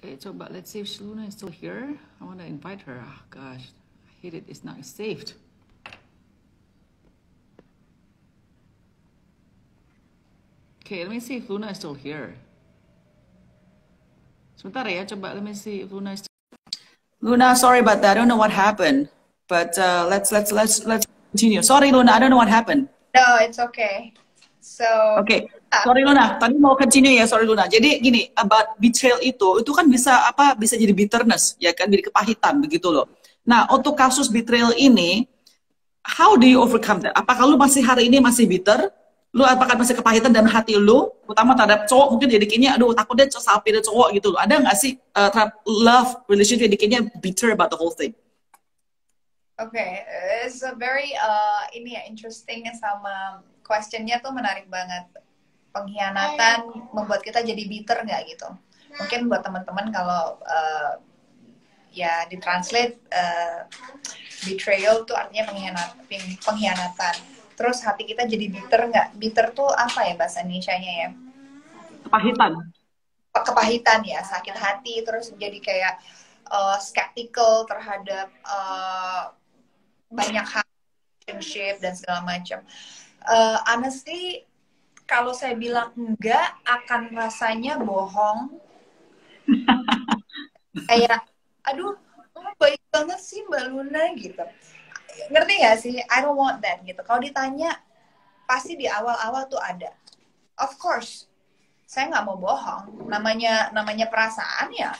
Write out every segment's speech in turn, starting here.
Okay, coba let's see if Luna is still here. I want to invite her. Oh, gosh, I hate it. It's not saved. Okay, let me see if Luna is still here. Sebentar ya, coba let me see if Luna is still... Luna, sorry about that. I don't know what happened, but let's continue. Sorry, Luna, I don't know what happened. No, it's okay. So, Oke, sorry Luna, tadi mau continue ya, sorry Luna. Jadi gini, about betrayal itu kan bisa jadi bitterness, ya kan, jadi kepahitan begitu loh. Nah, untuk kasus betrayal ini, how do you overcome that? Apakah lu masih hari ini masih bitter? Lu apakah masih kepahitan dalam hati lu, terutama terhadap cowok, mungkin jadi kayaknya, aduh takut dia sapi dia cowok gitu loh. Ada nggak sih terhadap love relationship jadi kayaknya bitter about the whole thing? okay, it's a very ini ya interesting sama questionnya tuh menarik banget. Pengkhianatan membuat kita jadi bitter nggak gitu? Mungkin buat teman-teman kalau ya ditranslate betrayal tuh artinya pengkhianatan. Terus hati kita jadi bitter nggak? Bitter tuh apa ya bahasa Indonesianya ya? Kepahitan. Kepahitan ya, sakit hati, terus jadi kayak skeptical terhadap banyak hal, relationship dan segala macam. Honestly, kalau saya bilang enggak, akan rasanya bohong. Kayak, aduh, baik banget sih Mbak Luna gitu. Ngerti gak sih? I don't want that gitu. Kalau ditanya, pasti di awal-awal tuh ada. Of course, saya nggak mau bohong. Namanya perasaan ya.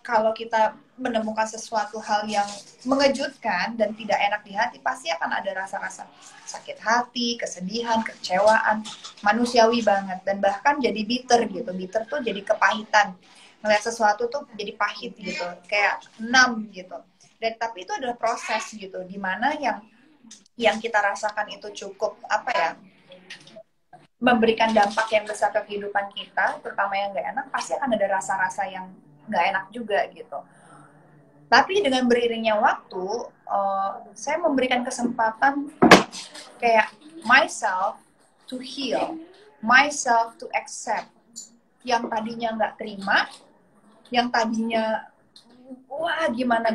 Kalau kita menemukan sesuatu hal yang mengejutkan dan tidak enak di hati, pasti akan ada rasa-rasa sakit hati, kesedihan, kekecewaan, manusiawi banget, dan bahkan jadi bitter gitu. Bitter tuh jadi kepahitan, ngeliat sesuatu tuh jadi pahit gitu, kayak numb gitu. Dan tapi itu adalah proses gitu, dimana yang kita rasakan itu cukup apa ya, memberikan dampak yang besar ke kehidupan kita, terutama yang nggak enak, pasti akan ada rasa-rasa yang nggak enak juga gitu. Tapi dengan beriringnya waktu, saya memberikan kesempatan kayak myself to heal, myself to accept. Yang tadinya nggak terima, yang tadinya wah gimana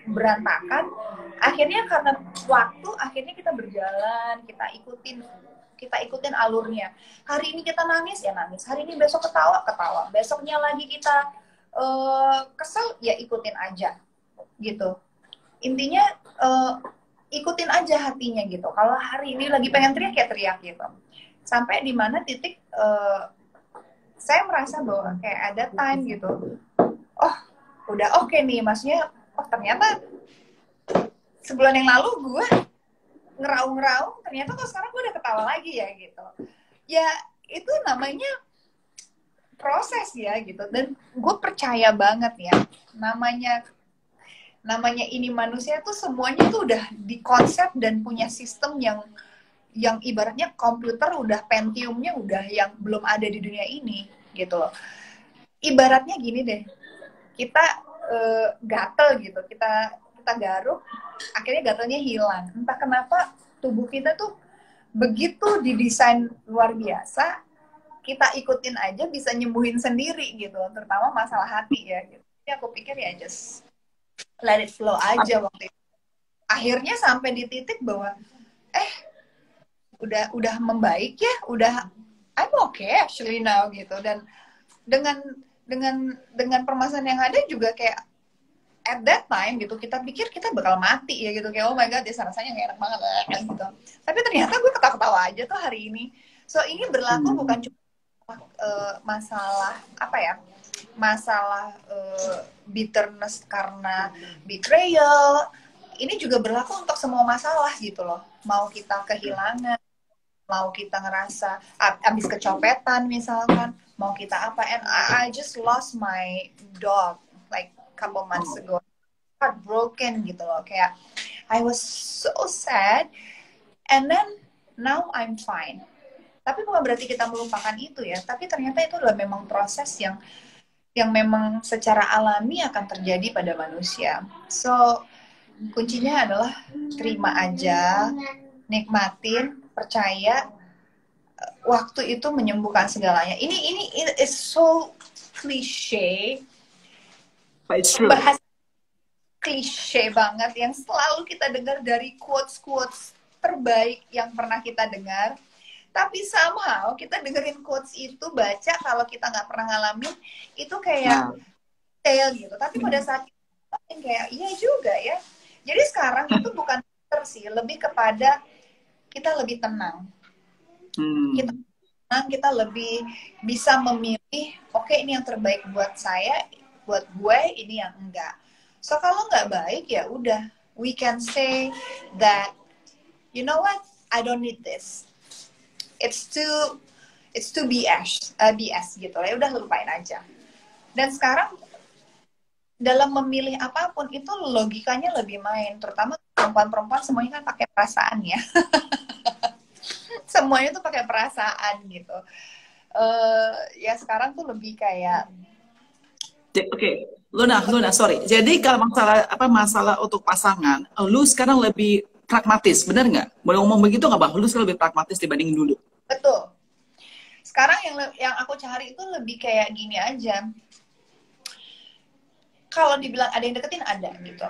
berantakan, akhirnya karena waktu, akhirnya kita berjalan, kita ikutin alurnya. Hari ini kita nangis ya nangis, hari ini besok ketawa, besoknya lagi kita kesel ya ikutin aja gitu. Intinya ikutin aja hatinya gitu. Kalau hari ini lagi pengen teriak ya teriak gitu. Sampai di mana titik saya merasa bahwa kayak ada time gitu. Oh, udah oke nih, maksudnya oh ternyata sebulan yang lalu gue ngeraung-ngeraung, ternyata kok sekarang gue udah ketawa lagi ya gitu. Ya itu namanya proses ya gitu. Dan gue percaya banget ya, namanya ini manusia tuh semuanya tuh udah dikonsep dan punya sistem yang ibaratnya komputer udah Pentiumnya udah yang belum ada di dunia ini gitu loh. Ibaratnya gini deh, kita gatel gitu, kita garuk, akhirnya gatelnya hilang. Entah kenapa tubuh kita tuh begitu didesain luar biasa, kita ikutin aja bisa nyembuhin sendiri gitu, terutama masalah hati ya gitu. Jadi aku pikir ya just let it flow aja waktu itu. Akhirnya sampai di titik bahwa udah membaik ya, udah I'm okay actually now gitu. Dan dengan permasalahan yang ada juga kayak at that time gitu, kita pikir kita bakal mati ya gitu, kayak oh my god ya rasanya gak enak banget gitu. Tapi ternyata gue ketawa-ketawa aja tuh hari ini. So ini berlaku bukan cuma masalah apa ya, masalah bitterness karena betrayal. Ini juga berlaku untuk semua masalah gitu loh. Mau kita kehilangan, mau kita ngerasa abis kecopetan misalkan, mau kita apa, and I just lost my dog like couple months ago. Heartbroken gitu loh, kayak I was so sad, and then now I'm fine. Tapi bukan berarti kita melupakan itu ya, tapi ternyata itu adalah memang proses yang memang secara alami akan terjadi pada manusia. So kuncinya adalah terima aja, nikmatin, percaya waktu itu menyembuhkan segalanya. Ini is so cliche, But it's true. Bahasa klise banget yang selalu kita dengar dari quotes-quotes terbaik yang pernah kita dengar. Tapi somehow kita dengerin quotes itu, baca, kalau kita nggak pernah ngalamin, itu kayak detail gitu. Tapi pada saat kita kayak, iya juga ya. Jadi sekarang itu bukan pinter sih, lebih kepada kita lebih tenang. Kita tenang, kita lebih bisa memilih, oke, ini yang terbaik buat saya, buat gue, ini yang enggak. So kalau nggak baik ya udah, we can say that, you know what, I don't need this. It's too BS gitu ya, udah lupain aja. Dan sekarang dalam memilih apapun itu logikanya lebih main, terutama perempuan-perempuan semuanya kan pakai perasaan ya. Semuanya tuh pakai perasaan gitu. Ya sekarang tuh lebih kayak Oke, Luna, sorry. Jadi kalau masalah untuk pasangan, lu sekarang lebih pragmatis, bener nggak? Boleh ngomong begitu nggak, Bang? Lu sekarang lebih pragmatis dibandingin dulu. betul. Sekarang yang aku cari itu lebih kayak gini aja. Kalau dibilang ada yang deketin, ada gitu.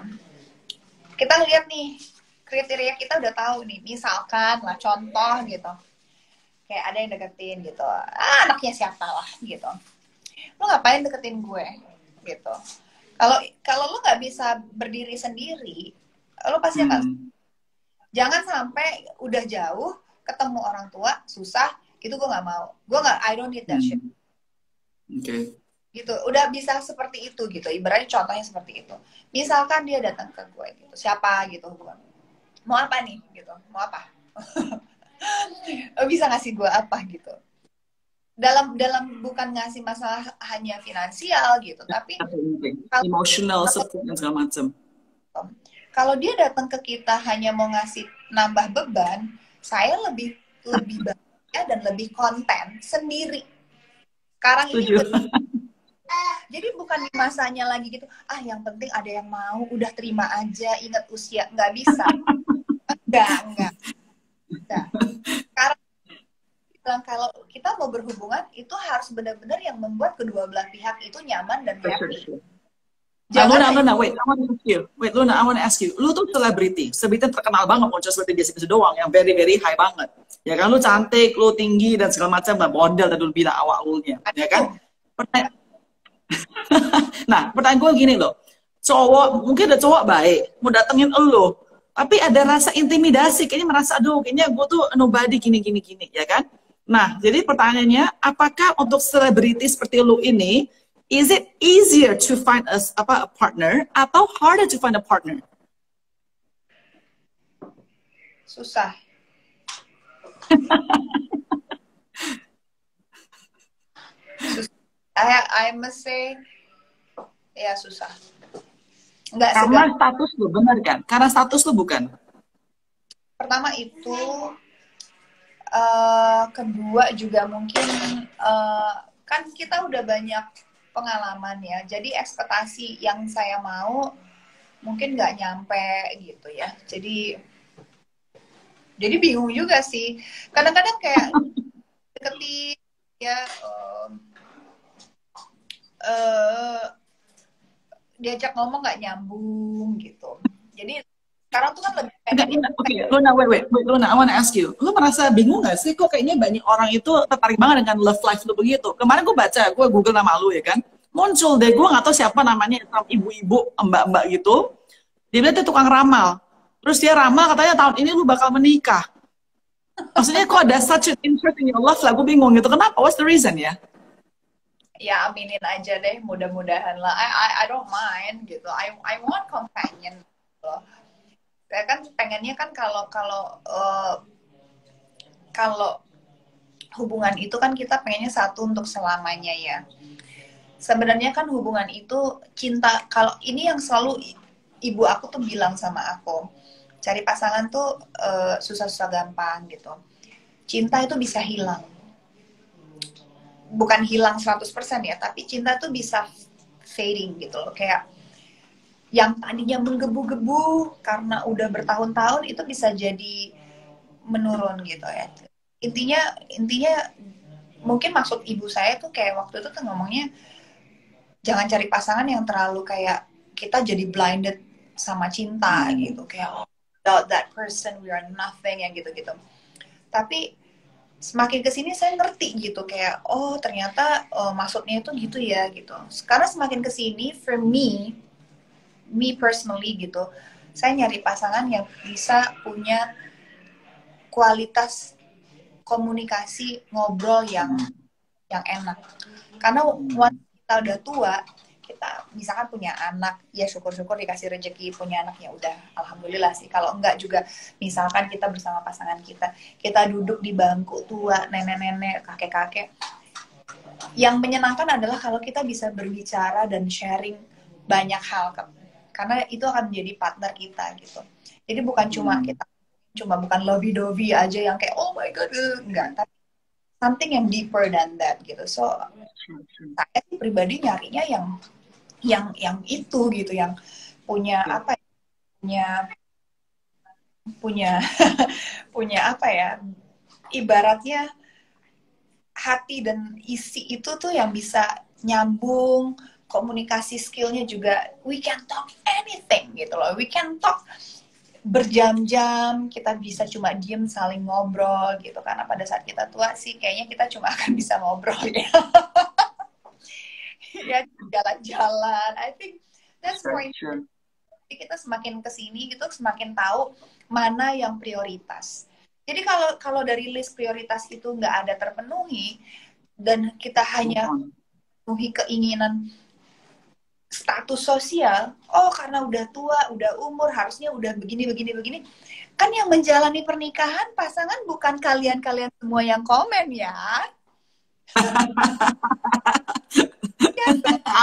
Kita lihat nih, kriteria kita udah tahu nih. Misalkan lah, contoh gitu. Kayak ada yang deketin gitu. Anaknya siapa lah gitu. Lu ngapain deketin gue? Gitu. Kalau lu nggak bisa berdiri sendiri, lu pasti akan. Jangan sampai udah jauh, ketemu orang tua, susah, itu gue nggak mau. I don't need that shit. Oke. Gitu, udah bisa seperti itu gitu, ibaratnya contohnya seperti itu. Misalkan dia datang ke gue gitu, siapa gitu, mau apa nih gitu, mau apa? Bisa ngasih gue apa gitu. Dalam bukan ngasih masalah hanya finansial gitu, tapi emotional support dan segala macam. Kalau dia datang ke kita hanya mau ngasih nambah beban, saya lebih bahagia dan lebih konten sendiri. Sekarang ini jadi bukan di masanya lagi gitu, yang penting ada yang mau, udah terima aja, ingat usia, nggak bisa. Enggak. Sekarang kalau kita mau berhubungan, itu harus benar-benar yang membuat kedua belah pihak itu nyaman dan happy. Luna, wait, Luna, I want to ask you. Lu tuh selebriti terkenal banget, mau selebriti biasa doang, yang very, very high banget. Ya kan, lu cantik, lu tinggi, dan segala macam, model, dan lu bilang awal-awalnya. Ya kan? Nah, pertanyaan gue gini loh. Mungkin ada cowok baik, mau datengin elu. Tapi ada rasa intimidasi, kayaknya merasa, aduh, kayaknya gue tuh nobody, gini, ya kan? Nah, jadi pertanyaannya, apakah untuk selebriti seperti lu ini, is it easier to find a partner atau harder to find a partner? Susah. I must say, ya susah. Nggak karena segar. Status lu, benar kan? Karena status lu bukan? Pertama itu, kedua juga mungkin, kan kita udah banyak pengalaman ya, jadi ekspektasi yang saya mau mungkin nggak nyampe gitu ya. Jadi bingung juga sih. Kadang-kadang kayak deketin ya, diajak ngomong nggak nyambung gitu. Jadi sekarang tuh kan lebih Luna, wait, Luna, I wanna ask you. Lu merasa bingung nggak sih kok kayaknya banyak orang itu tertarik banget dengan love life lu begitu? Kemarin gue baca, gue Google nama lu ya kan, muncul deh, gue nggak tahu siapa namanya, ibu-ibu, mbak-mbak gitu. Dia bilang dia tukang ramal. Terus dia ramal katanya tahun ini lu bakal menikah. Maksudnya kok ada such an interest in your love lah, gue bingung gitu. Kenapa? What's the reason ya? Ya aminin aja deh, mudah-mudahan lah. I don't mind gitu. I want companion loh. Saya kan pengennya kan kalau hubungan itu kan kita pengennya satu untuk selamanya ya. Sebenarnya kan hubungan itu cinta. Kalau ini yang selalu ibu aku tuh bilang sama aku, cari pasangan tuh susah-susah gampang gitu. Cinta itu bisa hilang. Bukan hilang 100% ya, tapi cinta tuh bisa fading gitu loh. Kayak yang tadinya menggebu-gebu karena udah bertahun-tahun itu bisa jadi menurun gitu ya. Intinya mungkin maksud ibu saya tuh kayak waktu itu tuh ngomongnya, jangan cari pasangan yang terlalu kayak kita jadi blinded sama cinta gitu, kayak oh, without that person we are nothing, ya gitu-gitu. Tapi semakin kesini saya ngerti gitu, kayak oh ternyata maksudnya itu gitu ya gitu. Karena semakin kesini for me personally gitu, saya nyari pasangan yang bisa punya kualitas komunikasi ngobrol yang enak. Karena once kita udah tua, kita misalkan punya anak, ya syukur-syukur dikasih rezeki punya anak, ya udah alhamdulillah sih. Kalau enggak juga misalkan kita bersama pasangan kita duduk di bangku tua, nenek-nenek, kakek-kakek. Yang menyenangkan adalah kalau kita bisa berbicara dan sharing banyak hal, karena itu akan menjadi partner kita gitu. Jadi bukan cuma bukan lovey-dovey aja yang kayak oh my god, enggak, tapi something yang deeper than that gitu. So saya sih pribadi nyarinya yang itu gitu, yang punya apa ya, punya punya apa ya, ibaratnya hati dan isi itu tuh yang bisa nyambung, komunikasi skillnya juga, we can talk anything gitu loh, we can talk berjam-jam, kita bisa cuma diem saling ngobrol gitu. Karena pada saat kita tua sih kayaknya kita cuma akan bisa ngobrol ya. Ya jalan-jalan, I think that's point. Jadi kita semakin kesini gitu semakin tahu mana yang prioritas. Jadi kalau dari list prioritas itu nggak ada terpenuhi dan kita hanya memenuhi keinginan status sosial, oh karena udah tua, udah umur, harusnya udah begini. Kan yang menjalani pernikahan pasangan bukan kalian-kalian semua yang komen ya.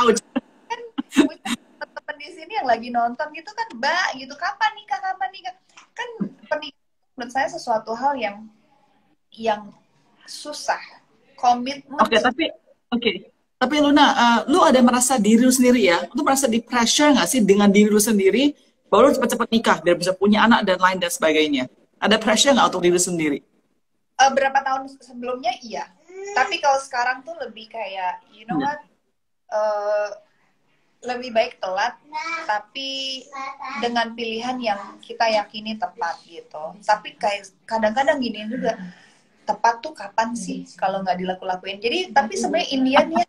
Ouch. Kan teman-teman di sini yang lagi nonton gitu kan, Mbak, gitu, kapan nikah? Kan pernikahan menurut saya sesuatu hal yang susah. Komitmen. Tapi Luna, lu ada merasa diri lu sendiri ya? Lu merasa di pressure nggak sih dengan diri lu sendiri bahwa lu cepat-cepat nikah biar bisa punya anak dan lain dan sebagainya? Ada pressure nggak untuk diri lu sendiri? Berapa tahun sebelumnya iya. Tapi kalau sekarang tuh lebih kayak, you know what, lebih baik telat, tapi dengan pilihan yang kita yakini tepat gitu. Tapi kayak kadang-kadang gini juga, tepat tuh kapan sih kalau nggak dilakuin. Jadi tapi sebenarnya Indiannya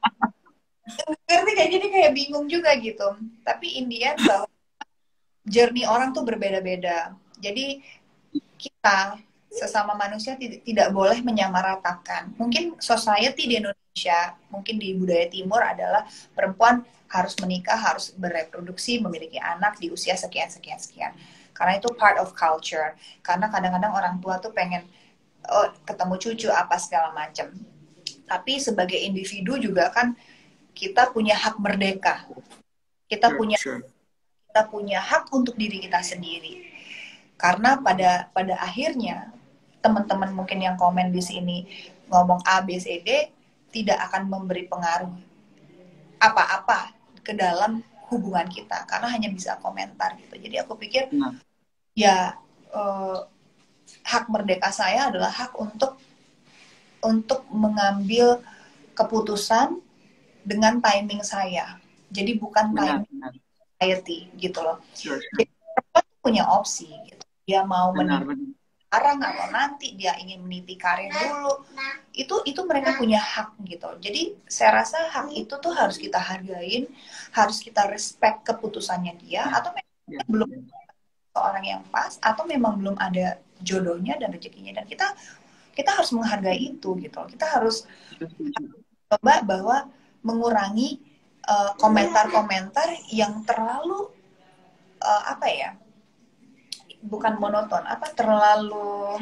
ngerti kayak gini, kayak bingung juga gitu. Tapi Indian bahwa journey orang tuh berbeda-beda. Jadi kita sesama manusia tidak boleh menyamaratakan. Mungkin society di Indonesia, mungkin di budaya timur adalah perempuan harus menikah, harus bereproduksi, memiliki anak di usia sekian. Karena itu part of culture. Karena kadang-kadang orang tua tuh pengen ketemu cucu apa segala macam. Tapi sebagai individu juga kan kita punya hak merdeka. Kita punya hak untuk diri kita sendiri. Karena pada akhirnya teman-teman mungkin yang komen di sini ngomong A, B, C, D tidak akan memberi pengaruh apa-apa ke dalam hubungan kita, karena hanya bisa komentar gitu. Jadi aku pikir ya hak merdeka saya adalah hak untuk mengambil keputusan dengan timing saya. Jadi bukan timing society gitu loh. Jadi perempuan punya opsi gitu. Dia mau meniti sekarang atau nanti dia ingin meniti karir dulu. Itu mereka punya hak gitu. Jadi saya rasa hak itu tuh harus kita hargain, harus kita respect keputusannya dia, atau memang belum orang yang pas, atau memang belum ada jodohnya dan rezekinya, dan kita harus menghargai itu gitu. Kita harus coba bahwa mengurangi komentar-komentar yang terlalu apa ya, bukan monoton, terlalu,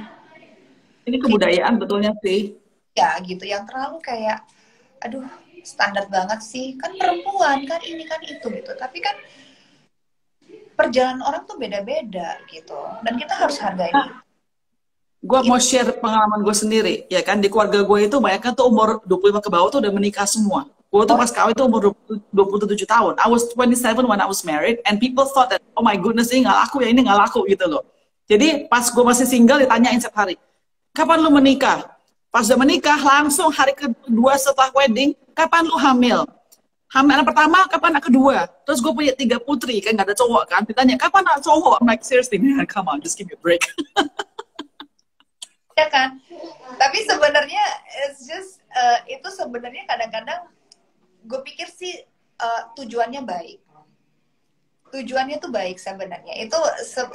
ini kebudayaan betulnya sih ya gitu, yang terlalu kayak aduh standar banget sih, kan perempuan kan ini kan itu gitu. Tapi kan perjalanan orang tuh beda-beda gitu, dan kita harus hargai itu. Gue mau share pengalaman gue sendiri, ya kan, di keluarga gue itu banyak kan tuh umur 25 ke bawah tuh udah menikah semua. Gue tuh pas kawin tuh umur 27 tahun. I was 27 when I was married, and people thought that, oh my goodness, ini nggak laku ya, ini nggak laku gitu loh. Jadi pas gue masih single ditanyain setiap hari, kapan lu menikah? Pas udah menikah, langsung hari kedua setelah wedding, kapan lu hamil? hamil anak pertama, kapan anak kedua? Terus gue punya 3 putri, kan gak ada cowok kan? Ditanya, kapan anak cowok? I'm like, seriously, man, come on, just give me a break. Ya kan? Tapi sebenarnya it's just itu sebenarnya kadang-kadang gue pikir sih tujuannya baik. Tujuannya tuh baik sebenarnya. Itu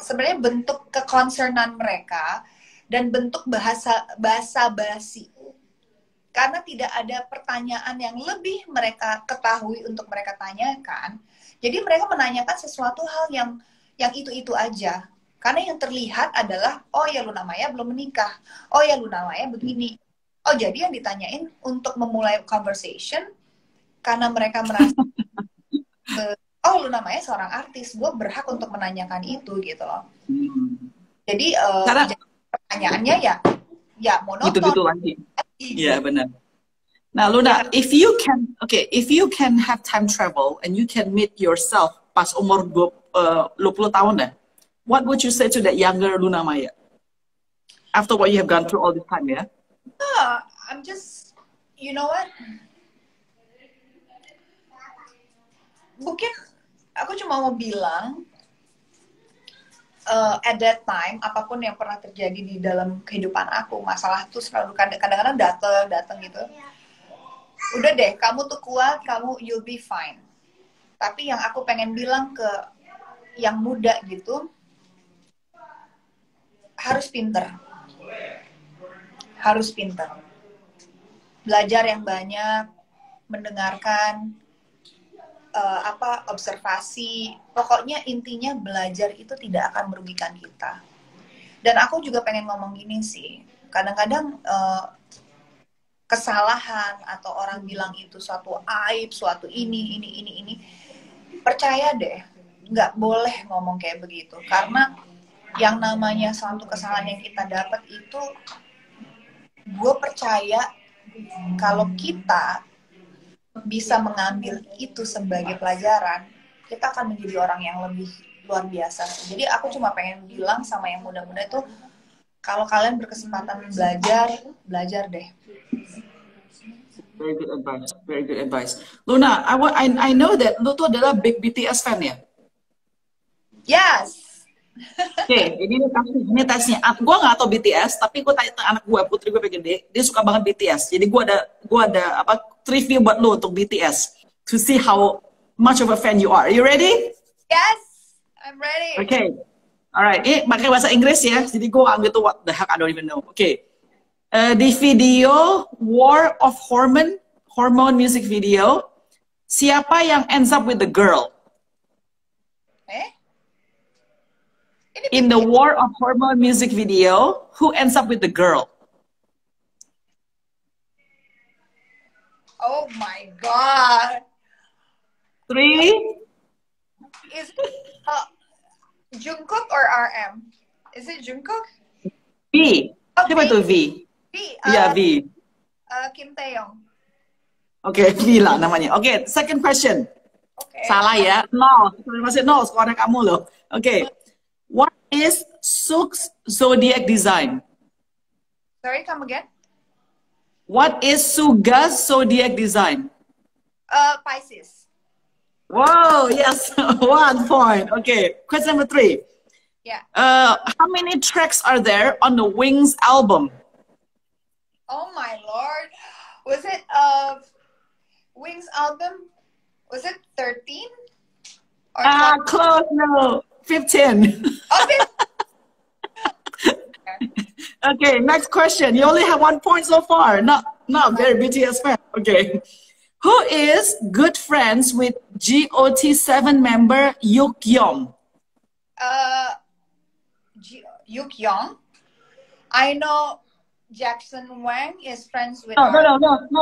sebenarnya bentuk kekonsernan mereka dan bentuk bahasa basi. Karena tidak ada pertanyaan yang lebih mereka ketahui untuk mereka tanyakan. Jadi mereka menanyakan sesuatu hal yang itu-itu aja. Karena yang terlihat adalah, oh ya Luna Maya belum menikah. Oh ya Luna Maya begini. Oh jadi yang ditanyain untuk memulai conversation, karena mereka merasa, oh Luna Maya seorang artis, gue berhak untuk menanyakan itu gitu loh. Jadi pertanyaannya ya monoton. Gitu-gitu lagi. Iya benar. Nah Luna, if you can have time travel and you can meet yourself pas umur 20 tahun deh, what would you say to that younger Luna Maya? After what you have gone through all this time, ya? I'm just, you know what? Mungkin aku cuma mau bilang, at that time, apapun yang pernah terjadi di dalam kehidupan aku, masalah tuh selalu kadang-kadang datang gitu. Udah deh, kamu tuh kuat, you'll be fine. Tapi yang aku pengen bilang ke yang muda gitu, harus pinter. Harus pinter. Belajar yang banyak, mendengarkan, observasi. Pokoknya intinya belajar itu tidak akan merugikan kita. Dan aku juga pengen ngomong gini sih. Kadang-kadang kesalahan atau orang bilang itu suatu aib, suatu ini. Percaya deh, nggak boleh ngomong kayak begitu. Karena yang namanya suatu kesalahan yang kita dapat itu, gue percaya kalau kita bisa mengambil itu sebagai pelajaran, kita akan menjadi orang yang lebih luar biasa. Jadi aku cuma pengen bilang sama yang muda-muda itu, kalau kalian berkesempatan belajar deh. Very good advice. Very good advice. Luna, I know that lu tuh adalah big BTS fan ya? Yes. Oke, ini tesnya. Gue nggak tahu BTS, tapi gue tanya anak gue, putri gue gede, dia suka banget BTS. Jadi gue ada trivia buat lo untuk BTS, to see how much of a fan you are. Are you ready? Yes, I'm ready. Okay, alright. Ini pakai bahasa Inggris ya, jadi gue ambil tuh what the heck I don't even know. Okay, di video War of Hormone music video, siapa yang ends up with the girl? In the War of Hormone music video, who ends up with the girl? Oh my God. 3. Is it Jungkook or RM? Is it Jungkook? V. Siapa tuh V? V. Iya, V. Kim Taeyong. Oke, V lah namanya. Oke, second question. Okay. Salah ya. 0. Masih 0 skornya kamu loh. Oke. What is Sook's zodiac design? Sorry, come again? What is Suga's zodiac design? Pisces. Whoa, yes, 1 point. Okay, question number 3. Yeah. How many tracks are there on the Wings album? Oh my Lord. Was it Wings album? Was it 13? Or Close, no. 15. Okay. Okay, next question. You only have 1 point so far. Not very BTS fan. Okay. Who is good friends with GOT7 member Yukyeong? Yukyeong. I know Jackson Wang is friends with. No.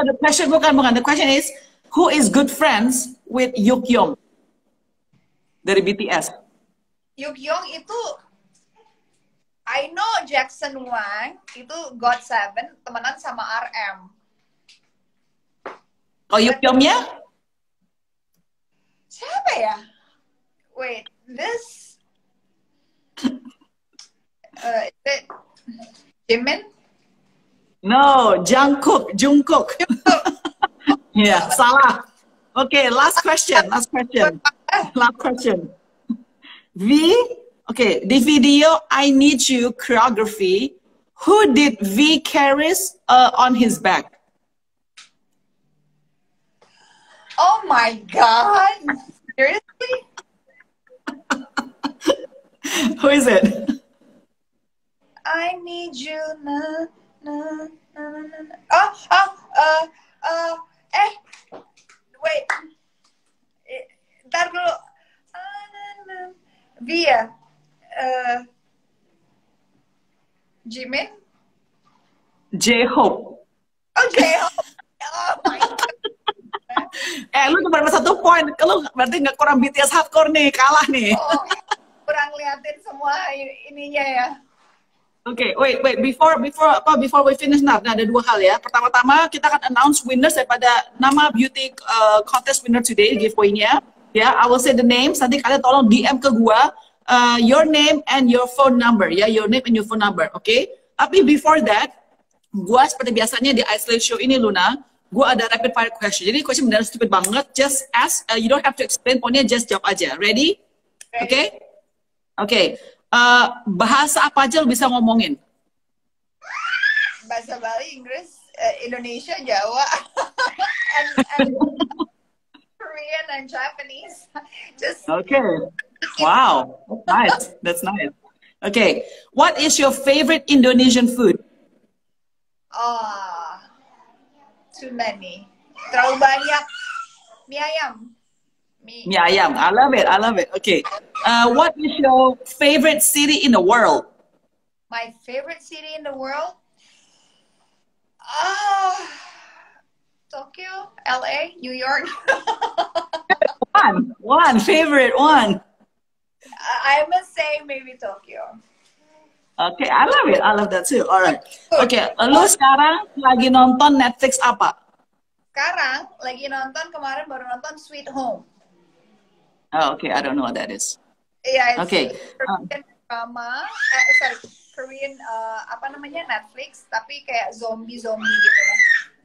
The question bukan. The question is, who is good friends with Yukyeong dari BTS? Yukyeong itu, I know Jackson Wang itu GOT7 temenan sama RM. Oh, Yukyeongnya? Siapa ya? Wait, this is it Jimin? No, Jungkook. Yeah, salah. Okay, last question. Last question. Last question. V, okay, the video I Need You choreography, who did V carries on his back? Oh my God. Seriously? Who is it? I need you. Na, na, na, na, na. Wait. Ntar dulu. Via. Jimin? J-Hope. Oh, J-Hope. Oh my God. Lu cuma dapat 1 poin. Lu berarti nggak kurang BTS hardcore nih, kalah nih. Oh, kurang liatin semua ininya ya. Oke, wait. Before we finish, ada 2 hal ya. Pertama-tama kita akan announce winners daripada nama beauty contest winner today, giveaway-nya. Ya, I will say the names. Nanti kalian tolong DM ke gua, your name and your phone number. Ya, your name and your phone number. Oke. Tapi before that, gua seperti biasanya di Isolate Show ini, Luna, gua ada rapid fire question. Jadi question benar stupid banget. Just ask. You don't have to explain. Pokoknya just jawab aja. Ready? Oke. Oke. Bahasa apa aja lo bisa ngomongin? Bahasa Bali, Inggris, Indonesia, Jawa, and Korean and Japanese. Just okay. Wow, that's nice. Okay, what is your favorite Indonesian food? Too many. Terlalu banyak. Mie ayam. Mie ayam. I love it. Okay. What is your favorite city in the world? My favorite city in the world? Tokyo, LA, New York. One favorite one. I must say maybe Tokyo. Okay, I love it. I love that too. All right. Okay, lu sekarang lagi nonton Netflix apa? Sekarang lagi nonton, kemarin baru nonton Sweet Home. Oh, okay. I don't know what that is. Yeah, it's okay. Korean drama. Korean apa namanya, Netflix, tapi kayak zombie gitu lah.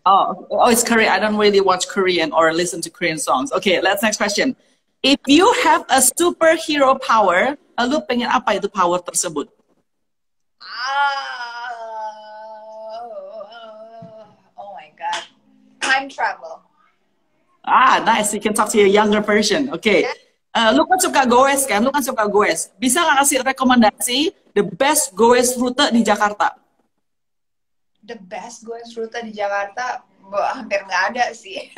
Oh, it's Korean. I don't really watch Korean or listen to Korean songs. Okay, let's next question. If you have a superhero power, lu pengen apa itu power tersebut? Oh my God. Time travel. Nice. You can talk to your younger version. Okay. Lu kan suka goes kan? Bisa nggak kasih rekomendasi the best goes rute di Jakarta? The best goes rute di Jakarta? Hampir nggak ada sih.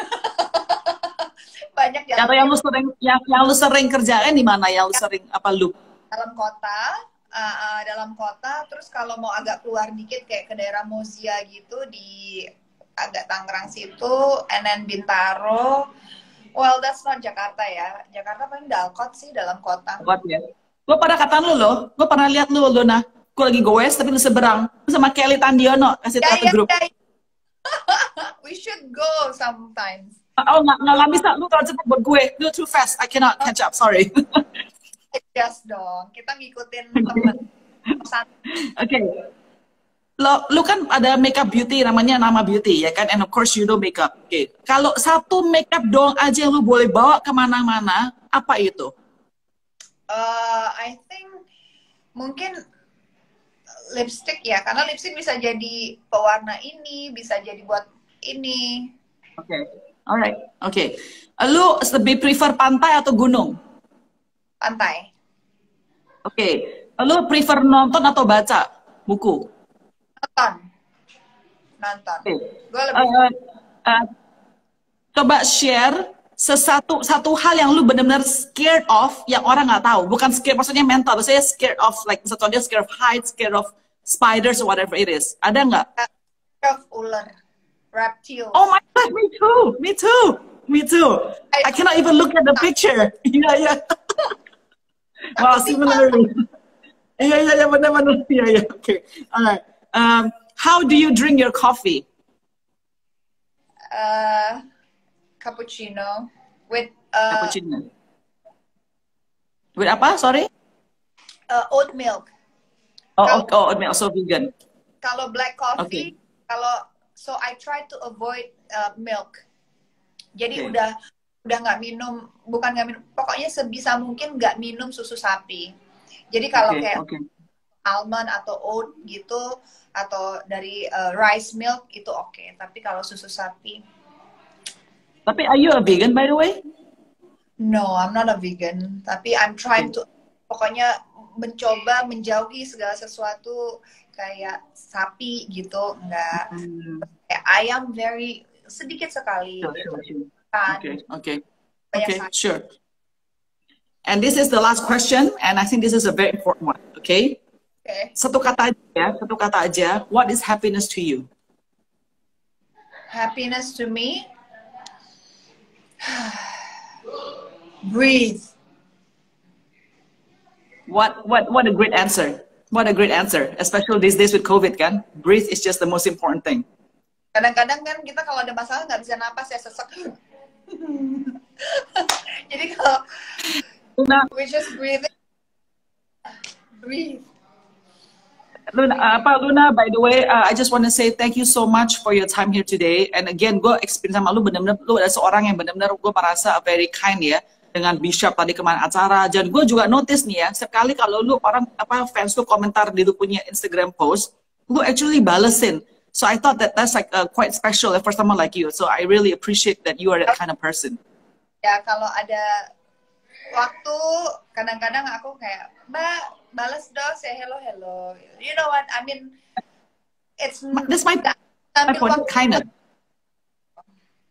Banyak Atau yang lu sering kerjain di mana? Yang lu sering apa lu? Dalam kota. Terus kalau mau agak keluar dikit kayak ke daerah Mozia gitu, di agak Tangerang situ, and then Bintaro. Well, that's not Jakarta ya. Jakarta paling Dalkot sih, dalam kota. Ya. Gue pada kata lu loh. Gue pernah lihat lu, Luna. Gue lagi goes tapi lu seberang. Lu sama Kelly Tandiono kasih tahu ke grup. We should go sometimes. Oh, nggak bisa. Lu terlalu cepat buat gue. Lu too fast. I cannot catch up. Sorry. Adjust dong. Kita ngikutin teman. Okay. Lu kan ada makeup beauty, namanya Nama Beauty, ya kan? And of course you know makeup. Okay. Kalau satu makeup doang aja yang lu boleh bawa kemana-mana, apa itu? I think mungkin lipstick ya, karena lipstick bisa jadi pewarna ini, bisa jadi buat ini. Okay. Alright. Okay. Lu lebih prefer pantai atau gunung? Pantai. Okay. Lu prefer nonton atau baca buku? Nonton. Okay. Gue lebih coba share satu hal yang lu benar-benar scared of yang orang nggak tahu. Bukan scared maksudnya mental, maksudnya scared of like contohnya scared of heights, scared of spiders or whatever it is. Ada nggak? Scared of ular, reptiles. Oh my God, me too. I cannot even look at the picture. Yeah. Wow, similarly. Yeah, benar-benar. Yeah, okay. Alright. How do you drink your coffee? Cappuccino with cappuccino. With apa? Sorry? Oat milk. Oat milk, so vegan. Kalau black coffee, so I try to avoid milk. Jadi udah udah nggak minum, bukan nggak minum, pokoknya sebisa mungkin nggak minum susu sapi. Jadi kalau kayak almond atau oat gitu, atau dari rice milk itu oke. Tapi kalau susu sapi. Tapi are you a vegan by the way? No, I'm not a vegan. Tapi I'm trying to, pokoknya mencoba menjauhi segala sesuatu kayak sapi gitu, enggak. Kayak ayam very sedikit sekali. Okay, sure. And this is the last question, and I think this is a very important one. Okay. Satu kata aja ya, satu kata aja. What is happiness to you? Happiness to me, breathe. What a great answer. What a great answer, especially these days with COVID kan. Breathe is just the most important thing. Kadang-kadang kan kita kalau ada masalah nggak bisa napas ya, sesek. Jadi kalau we just breathe. Luna, by the way, I just want to say thank you so much for your time here today. And again, gue experience sama lu bener-bener, lu ada seorang yang bener-bener gue merasa very kind ya, dengan Bishop tadi kemarin acara. Dan gue juga notice nih ya, sekali kalau lu fans lu komentar di lu punya Instagram post, lu actually balesin. So I thought that's like quite special for someone like you. So I really appreciate that you are that kind of person. Ya kalau ada waktu, kadang-kadang aku kayak, Mbak, balas dong, say hello. You know what? I mean, that's my point, kindness.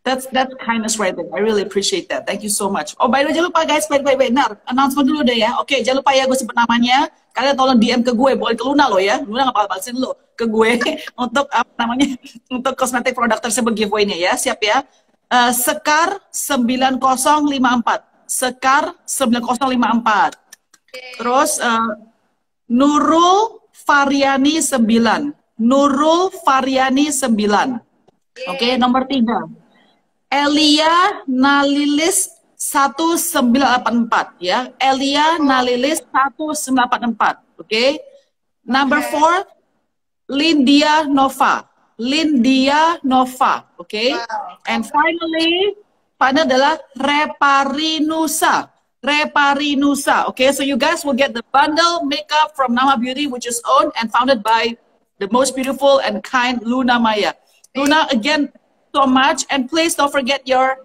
That's kindness right there. I really appreciate that. Thank you so much. Oh, by the way, jangan lupa guys, wait. Nar, announcement dulu deh ya. Oke, jangan lupa ya gue sebut namanya. Kalian tolong DM ke gue, boleh ke Luna loh ya. Luna nggak balesin lo ke gue untuk untuk kosmetik produk tersebut giveaway-nya ya. Siap ya? Sekar 9054. Sekar 9054. Terus Nurul Faryani 9. Nurul Faryani 9. Oke, nomor 3. Elia Nalilis 1984 ya. Elia Nalilis 1984. Oke. Number 4, Lindia Nova. Lindia Nova. Oke. And finally, final adalah Reparinusa. Reparinusa. Okay, so you guys will get the bundle makeup from Nama Beauty, which is owned and founded by the most beautiful and kind Luna Maya. Luna, again, so much, and please don't forget your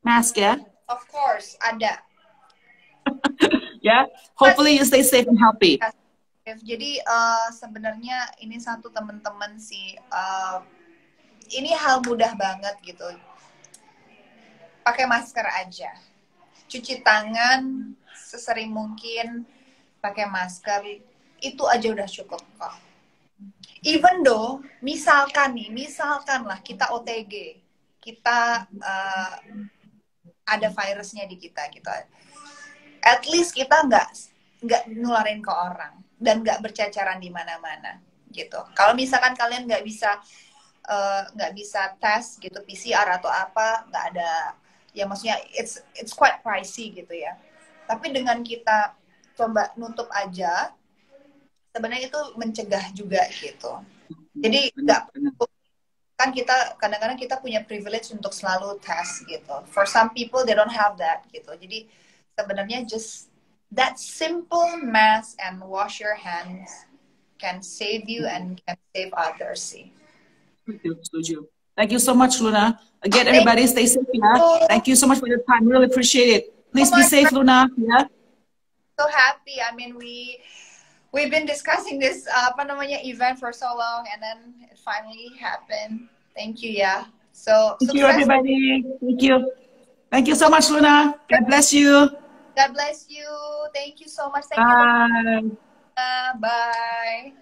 mask, yeah? Of course, ada. Yeah, hopefully you stay safe and healthy. Jadi sebenarnya ini satu teman-teman sih, ini hal mudah banget gitu. Pakai masker aja. Cuci tangan sesering mungkin, pakai masker, itu aja udah cukup kok. Even though, misalkanlah kita OTG, kita ada virusnya di kita gitu. At least kita nggak nularin ke orang dan nggak bercacaran di mana-mana gitu. Kalau misalkan kalian nggak bisa tes gitu PCR atau apa, nggak ada. Ya maksudnya it's quite pricey gitu ya. Tapi dengan kita coba nutup aja, sebenarnya itu mencegah juga gitu. Jadi nggak kan kita kadang-kadang kita punya privilege untuk selalu tes gitu. For some people they don't have that gitu. Jadi sebenarnya just that simple mask and wash your hands can save you and can save others sih. Setuju. Thank you so much, Luna. Again, everybody stay safe, yeah? Thank you so much for your time. Really appreciate it. Please be safe, Luna. Yeah. So happy. I mean, we've been discussing this event for so long, and then it finally happened. Thank you, yeah. So thank you, everybody. Thank you. Thank you so much, Luna. God bless you. God bless you. Thank you so much. Thank you. Bye.